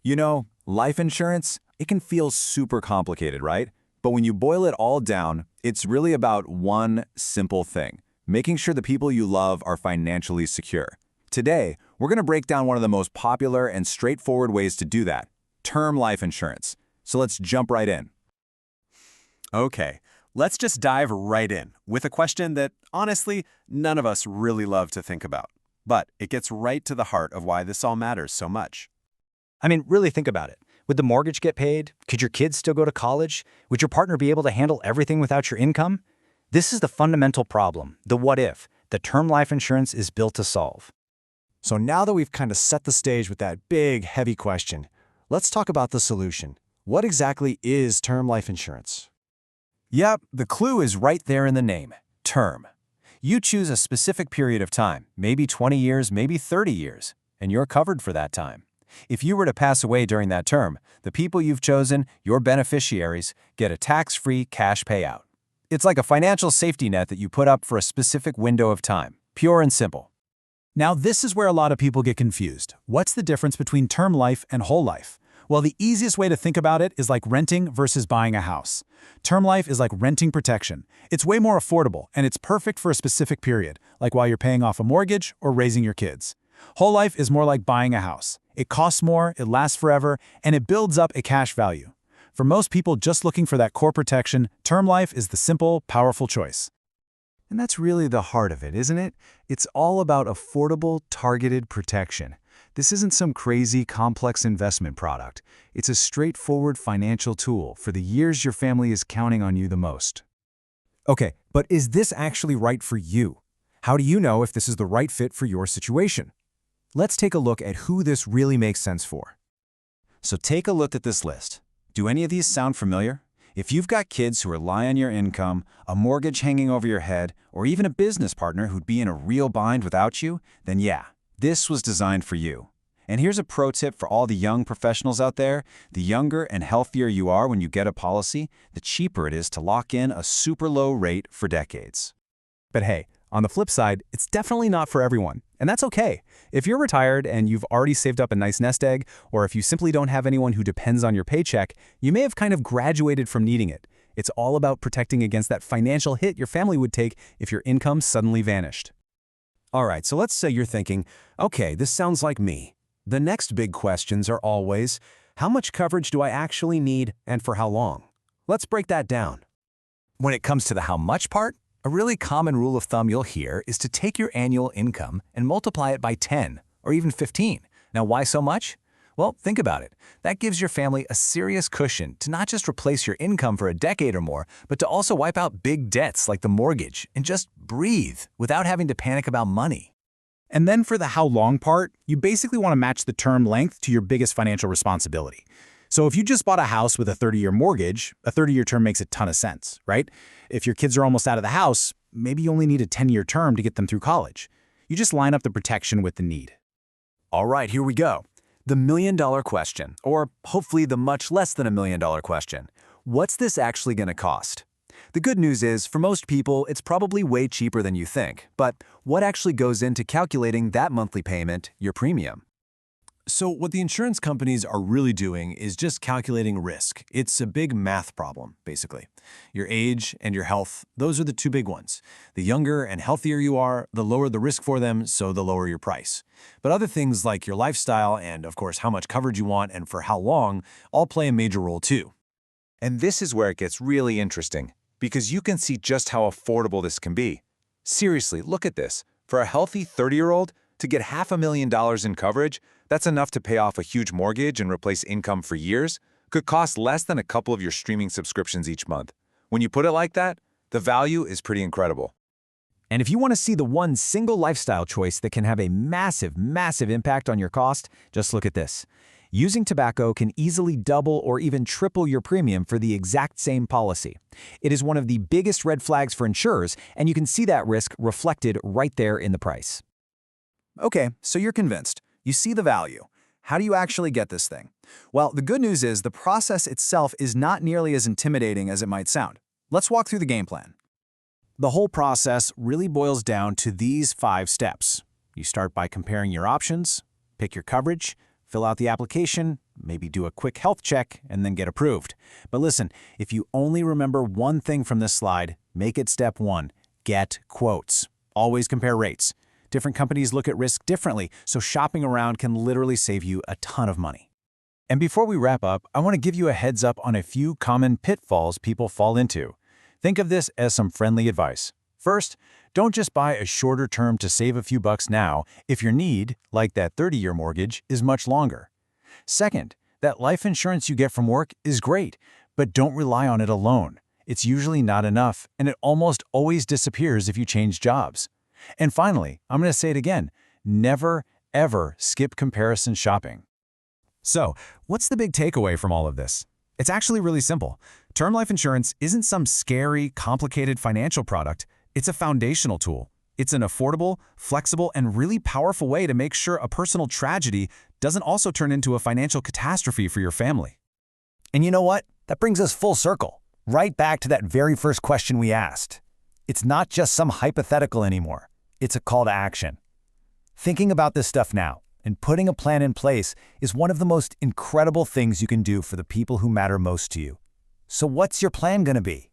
You know, life insurance, it can feel super complicated, right? But when you boil it all down, it's really about one simple thing: making sure the people you love are financially secure. Today, we're going to break down one of the most popular and straightforward ways to do that: term life insurance. So let's jump right in. Okay, let's just dive right in with a question that, honestly, none of us really love to think about. But it gets right to the heart of why this all matters so much. I mean, really think about it. Would the mortgage get paid? Could your kids still go to college? Would your partner be able to handle everything without your income? This is the fundamental problem, the what if, that term life insurance is built to solve. So now that we've kind of set the stage with that big, heavy question, let's talk about the solution. What exactly is term life insurance? Yep, the clue is right there in the name: term. You choose a specific period of time, maybe 20 years, maybe 30 years, and you're covered for that time. If you were to pass away during that term, the people you've chosen, your beneficiaries, get a tax-free cash payout. It's like a financial safety net that you put up for a specific window of time, pure and simple. Now, this is where a lot of people get confused. What's the difference between term life and whole life? Well, the easiest way to think about it is like renting versus buying a house. Term life is like renting protection. It's way more affordable, and it's perfect for a specific period, like while you're paying off a mortgage or raising your kids. Whole life is more like buying a house. It costs more, it lasts forever, and it builds up a cash value. For most people just looking for that core protection, term life is the simple, powerful choice. And that's really the heart of it, isn't it? It's all about affordable, targeted protection. This isn't some crazy, complex investment product. It's a straightforward financial tool for the years your family is counting on you the most. Okay, but is this actually right for you? How do you know if this is the right fit for your situation? Let's take a look at who this really makes sense for. So take a look at this list. Do any of these sound familiar? If you've got kids who rely on your income, a mortgage hanging over your head, or even a business partner who'd be in a real bind without you, then yeah, this was designed for you. And here's a pro tip for all the young professionals out there: the younger and healthier you are when you get a policy, the cheaper it is to lock in a super low rate for decades. But hey, on the flip side, it's definitely not for everyone, and that's okay. If you're retired and you've already saved up a nice nest egg, or if you simply don't have anyone who depends on your paycheck, you may have kind of graduated from needing it. It's all about protecting against that financial hit your family would take if your income suddenly vanished. All right, so let's say you're thinking, okay, this sounds like me. The next big questions are always, how much coverage do I actually need and for how long? Let's break that down. When it comes to the how much part, a really common rule of thumb you'll hear is to take your annual income and multiply it by 10 or even 15. Now, why so much? Well, think about it. That gives your family a serious cushion to not just replace your income for a decade or more, but to also wipe out big debts like the mortgage and just breathe without having to panic about money. And then for the how long part, you basically want to match the term length to your biggest financial responsibility. So if you just bought a house with a 30-year mortgage, a 30-year term makes a ton of sense, right? If your kids are almost out of the house, maybe you only need a 10-year term to get them through college. You just line up the protection with the need. All right, here we go. The million-dollar question, or hopefully the much less than $1 million question. What's this actually going to cost? The good news is, for most people, it's probably way cheaper than you think. But what actually goes into calculating that monthly payment, your premium? So what the insurance companies are really doing is just calculating risk. It's a big math problem, basically. Your age and your health, those are the two big ones. The younger and healthier you are, the lower the risk for them, so the lower your price. But other things like your lifestyle and, of course, how much coverage you want and for how long all play a major role too. And this is where it gets really interesting, because you can see just how affordable this can be. Seriously, look at this. For a healthy 30-year-old, to get $500,000 in coverage, that's enough to pay off a huge mortgage and replace income for years, could cost less than a couple of your streaming subscriptions each month. When you put it like that, the value is pretty incredible. And if you want to see the one single lifestyle choice that can have a massive, massive impact on your cost, just look at this. Using tobacco can easily double or even triple your premium for the exact same policy. It is one of the biggest red flags for insurers, and you can see that risk reflected right there in the price. Okay, so you're convinced. You see the value. How do you actually get this thing? Well, the good news is the process itself is not nearly as intimidating as it might sound. Let's walk through the game plan. The whole process really boils down to these 5 steps. You start by comparing your options, pick your coverage, fill out the application, maybe do a quick health check, and then get approved. But listen, if you only remember one thing from this slide, make it step 1. Get quotes. Always compare rates. Different companies look at risk differently, so shopping around can literally save you a ton of money. And before we wrap up, I want to give you a heads up on a few common pitfalls people fall into. Think of this as some friendly advice. First, don't just buy a shorter term to save a few bucks now if your need, like that 30-year mortgage, is much longer. Second, that life insurance you get from work is great, but don't rely on it alone. It's usually not enough, and it almost always disappears if you change jobs. And finally, I'm going to say it again, never, ever skip comparison shopping. So, what's the big takeaway from all of this? It's actually really simple. Term life insurance isn't some scary, complicated financial product. It's a foundational tool. It's an affordable, flexible, and really powerful way to make sure a personal tragedy doesn't also turn into a financial catastrophe for your family. And you know what? That brings us full circle, right back to that very first question we asked. It's not just some hypothetical anymore. It's a call to action. Thinking about this stuff now and putting a plan in place is one of the most incredible things you can do for the people who matter most to you. So what's your plan going to be?